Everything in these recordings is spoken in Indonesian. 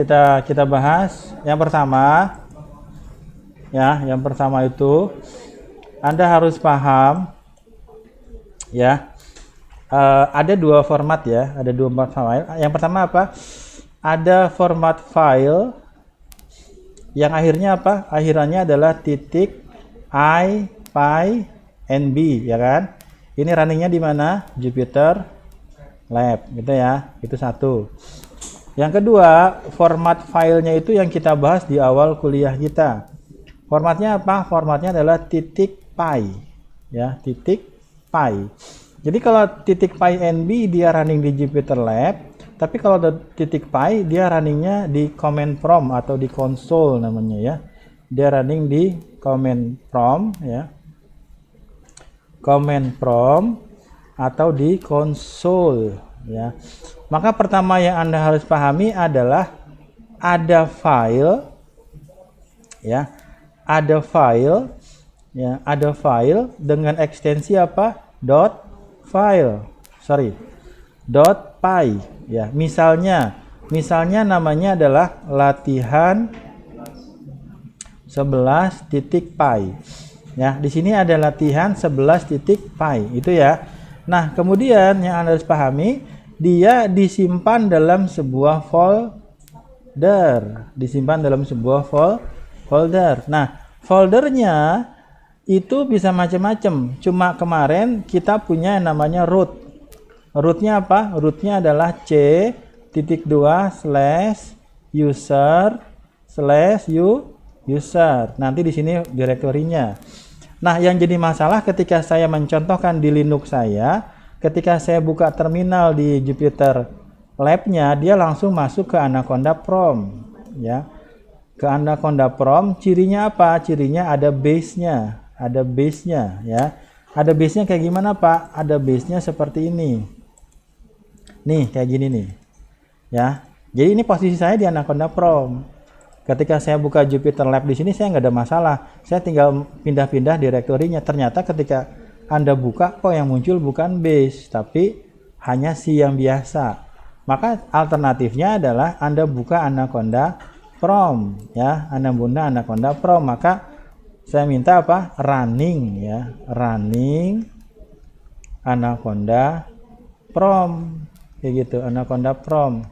Kita bahas yang pertama ya, yang pertama itu Anda harus paham ya. Ada dua format ya, ada dua format file. Yang pertama apa? Ada format file yang akhirnya apa? Akhirannya adalah titik I, Py, NB ya kan? Ini runningnya di mana? Jupyter Lab gitu ya. Itu satu. Yang kedua, format filenya itu yang kita bahas di awal kuliah kita. Formatnya apa? Formatnya adalah titik .py ya, titik .py. Jadi kalau titik .pynb dia running di Jupyter Lab, tapi kalau titik .py dia runningnya di command prompt atau di console namanya ya. Dia running di command prompt ya. Command prompt atau di console ya. Maka pertama yang Anda harus pahami adalah ada file ya, ada file ya, ada file dengan ekstensi apa? .py ya. Misalnya namanya adalah latihan 11.py ya. Di sini ada latihan 11.py itu ya. Nah, kemudian yang Anda harus pahami, dia disimpan dalam sebuah folder, folder. Nah, foldernya itu bisa macam-macam. Cuma kemarin kita punya yang namanya root. Rootnya apa? Rootnya adalah c.2/user/user. Nanti di sini direktorinya. Nah, yang jadi masalah ketika saya mencontohkan di Linux saya, ketika saya buka terminal di Jupyter Lab-nya, dia langsung masuk ke Anaconda Prom ya. Ke Anaconda Prom, cirinya apa? Cirinya ada base-nya, ya. Ada base-nya kayak gimana, Pak? Ada base-nya seperti ini. Nih, kayak gini nih. Ya. Jadi ini posisi saya di Anaconda Prom. Ketika saya buka Jupyter Lab di sini, saya nggak ada masalah. Saya tinggal pindah-pindah direktorinya. Ternyata ketika Anda buka, kok yang muncul bukan base, tapi hanya C yang biasa. Maka alternatifnya adalah Anda buka Anaconda Prom, ya. Anda buka Anaconda Prom, maka saya minta apa? Running, ya. Running Anaconda Prom, kayak gitu. Anaconda Prom.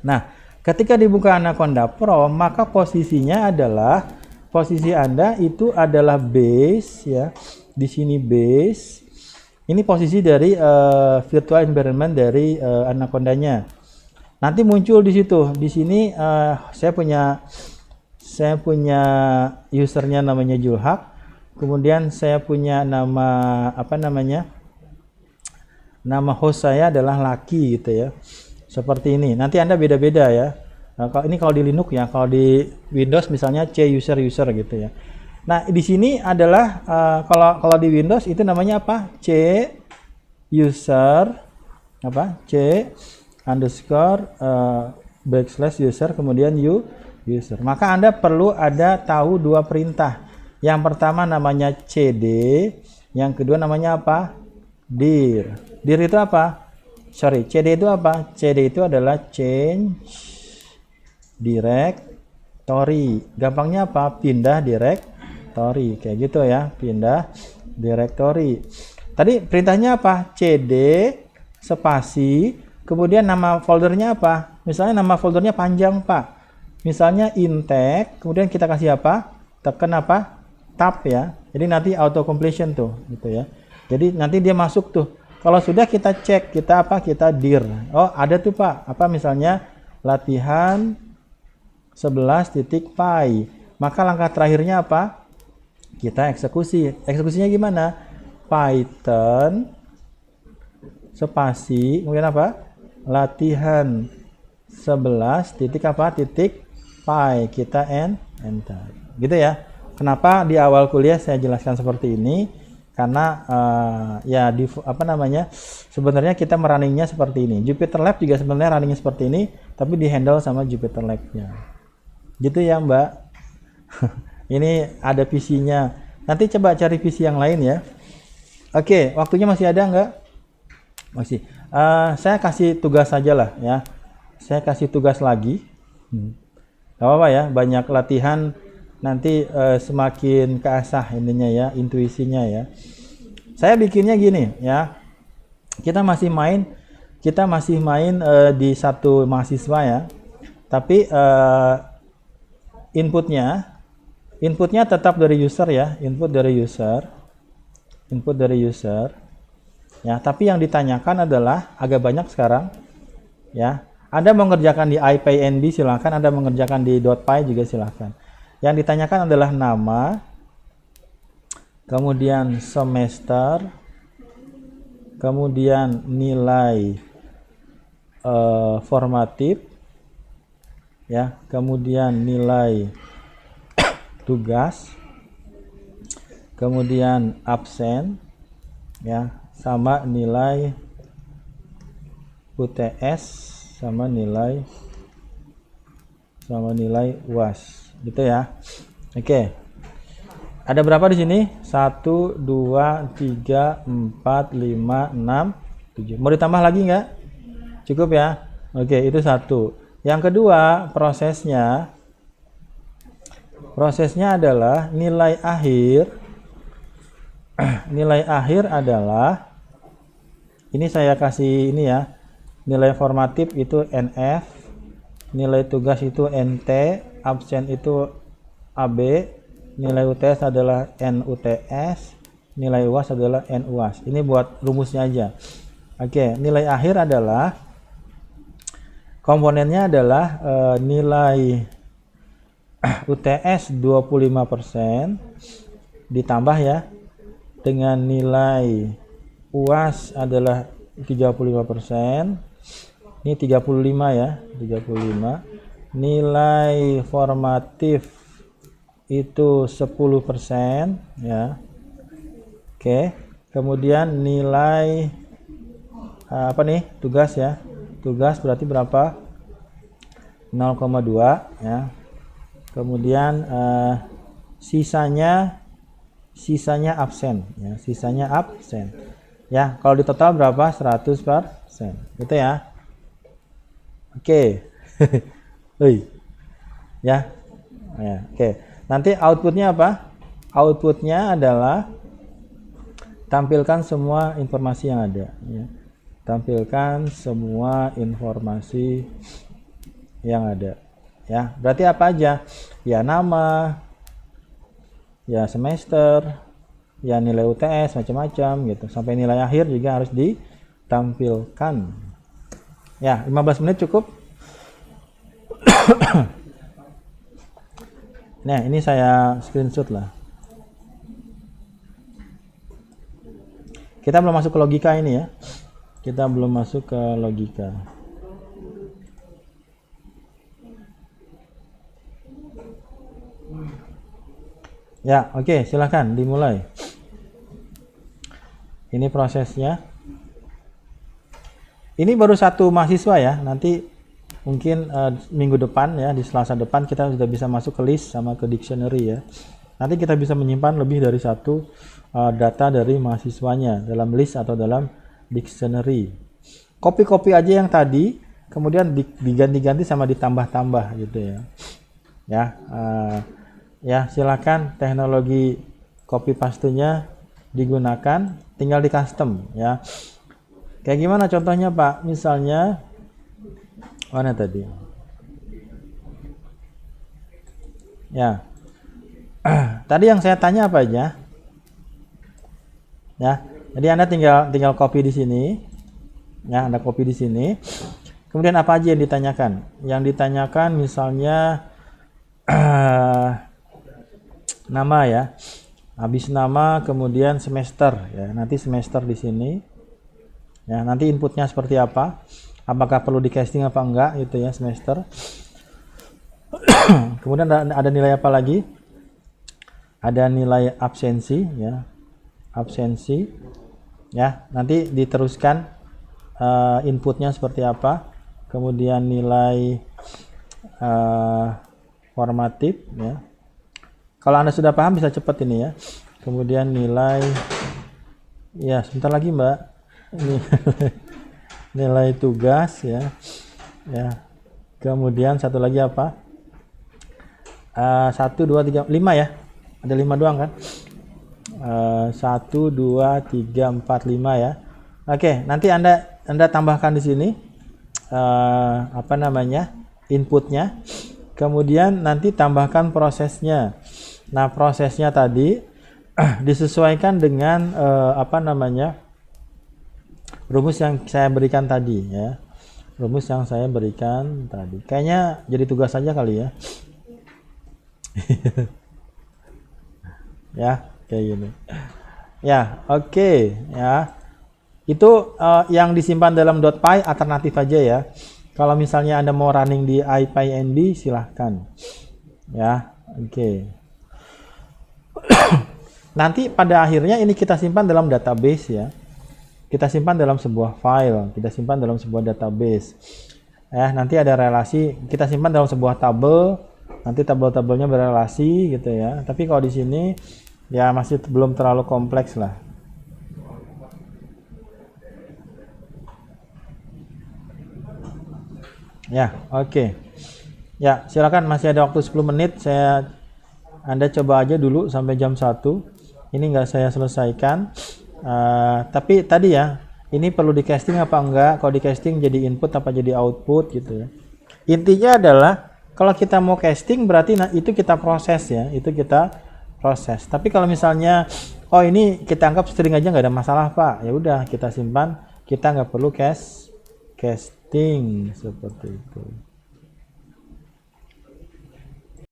Nah, ketika dibuka Anaconda Prom, maka posisinya adalah posisi Anda itu adalah base ya. Di sini base. Ini posisi dari virtual environment dari Anaconda-nya. Nanti muncul di situ. Di sini saya punya usernya namanya Julhak. Kemudian saya punya nama apa namanya? Nama host saya adalah Lucky gitu ya. Seperti ini. Nanti Anda beda-beda ya. Nah, kalau di Linux ya, kalau di Windows misalnya C user gitu ya. Nah, di sini adalah kalau di Windows itu namanya apa? C user apa? C underscore backslash user kemudian user. Maka Anda perlu ada tahu dua perintah. Yang pertama namanya cd, yang kedua namanya apa? Dir. Dir itu apa? CD itu apa? CD itu adalah change directory. Gampangnya apa? Pindah directory. Kayak gitu ya, pindah directory. Tadi perintahnya apa? CD spasi, kemudian nama foldernya apa? Misalnya nama foldernya panjang, Pak. Misalnya integ, kemudian kita kasih apa? Tekan apa? Tab ya. Jadi nanti auto completion tuh, gitu ya. Jadi nanti dia masuk tuh. Kalau sudah kita cek, kita apa? Kita dir. Oh, ada tuh Pak. Apa misalnya latihan 11.py. Maka langkah terakhirnya apa? Kita eksekusi. Eksekusinya gimana? Python spasi, kemudian apa? Latihan 11.py. Kita enter. Gitu ya. Kenapa di awal kuliah saya jelaskan seperti ini? Karena ya sebenarnya kita merunningnya seperti ini. Jupyter Lab juga sebenarnya runningnya seperti ini, tapi di handle sama Jupyter Lab-nya. Gitu ya Mbak. Ini ada PC-nya. Nanti coba cari PC yang lain ya. Oke, waktunya masih ada nggak? Masih. Saya kasih tugas saja lah ya. Saya kasih tugas lagi. Gak apa-apa ya, banyak latihan nanti semakin keasah ininya ya, intuisinya ya. Saya bikinnya gini ya, kita masih main di satu mahasiswa ya, tapi inputnya tetap dari user ya, input dari user ya, tapi yang ditanyakan adalah agak banyak sekarang ya. Anda mengerjakan di IPNB silahkan, Anda mengerjakan di .py juga silahkan. Yang ditanyakan adalah nama, kemudian semester, kemudian nilai formatif ya, kemudian nilai tugas, kemudian absen ya, sama nilai UTS, sama nilai UAS gitu ya. Oke. Ada berapa di sini? 1 2 3 4 5 6 7. Mau ditambah lagi nggak? Cukup ya? Oke, itu satu. Yang kedua, prosesnya adalah nilai akhir. Nilai akhir adalah, ini saya kasih ini ya, nilai formatif itu NF, nilai tugas itu NT, absen itu AB, nilai UTS adalah NUTS, nilai UAS adalah NUAS. Ini buat rumusnya aja. Oke, nilai akhir adalah, komponennya adalah nilai UTS 25% ditambah ya dengan nilai UAS adalah 35%. Ini 35 ya, 35. Nilai formatif itu 10% ya. Oke, kemudian nilai apa nih? Tugas ya. Tugas berarti berapa? 0,2 ya. Kemudian sisanya absen ya, sisanya absen. Ya, kalau di total berapa? 100%. Gitu ya. Oke. Ya. Ya, oke. Nanti outputnya apa? Outputnya adalah tampilkan semua informasi yang ada ya. Tampilkan semua informasi yang ada. Ya, berarti apa aja? Ya, nama, ya semester, ya nilai UTS macam-macam gitu. Sampai nilai akhir juga harus ditampilkan. Ya, 15 menit cukup. Nah, ini saya screenshot lah. Kita belum masuk ke logika ini ya. Kita belum masuk ke logika. Ya, oke, silakan dimulai. Ini prosesnya. Ini baru satu mahasiswa ya. Nanti mungkin minggu depan ya, di Selasa depan kita sudah bisa masuk ke list sama ke dictionary ya. Nanti kita bisa menyimpan lebih dari satu data dari mahasiswanya dalam list atau dalam dictionary. Copy aja yang tadi, kemudian diganti-ganti sama ditambah-tambah gitu ya. Ya, silakan teknologi copy paste-nya digunakan, tinggal di custom ya. Kayak gimana contohnya Pak? Misalnya mana tadi? Ya. Tadi yang saya tanya apa aja? Ya. Jadi Anda tinggal copy di sini. Ya, Anda copy di sini. Kemudian apa aja yang ditanyakan? Yang ditanyakan misalnya nama ya. Habis nama kemudian semester ya. Nanti semester di sini. Ya, nanti inputnya seperti apa? Apakah perlu di casting apa enggak gitu ya, semester. Kemudian ada nilai apa lagi? Ada nilai absensi ya. Absensi. Ya, nanti diteruskan inputnya seperti apa. Kemudian nilai formatif ya. Kalau Anda sudah paham bisa cepat ini ya. Kemudian nilai, ya sebentar lagi Mbak. Ini nilai tugas ya. Ya. Kemudian satu lagi apa? 1, 2, 3, 5 ya. Ada 5 doang kan? 1, 2, 3, 4, 5 ya. Oke, nanti Anda tambahkan di sini apa namanya? Inputnya. Kemudian nanti tambahkan prosesnya. Nah, prosesnya tadi disesuaikan dengan apa namanya? Rumus yang saya berikan tadi ya. Rumus yang saya berikan tadi. Kayaknya jadi tugas saja kali ya. Ya, kayak gini. Ya, oke ya. Itu yang disimpan dalam .py alternatif aja ya. Kalau misalnya Anda mau running di IPyNB silahkan. Ya, oke. Nanti pada akhirnya ini kita simpan dalam database ya. Kita simpan dalam sebuah file, kita simpan dalam sebuah database. Nanti ada relasi, kita simpan dalam sebuah tabel, nanti tabel-tabelnya berelasi gitu ya. Tapi kalau di sini ya masih belum terlalu kompleks lah. Ya, oke. Ya, silakan, masih ada waktu 10 menit. Anda coba aja dulu sampai jam 1. Ini nggak saya selesaikan. Tapi tadi ya, ini perlu di casting apa enggak? Kalau di casting jadi input apa jadi output gitu ya. Intinya adalah kalau kita mau casting berarti itu kita proses ya, itu kita proses. Tapi kalau misalnya ini kita anggap string aja nggak ada masalah Pak, ya udah kita simpan, kita nggak perlu casting seperti itu.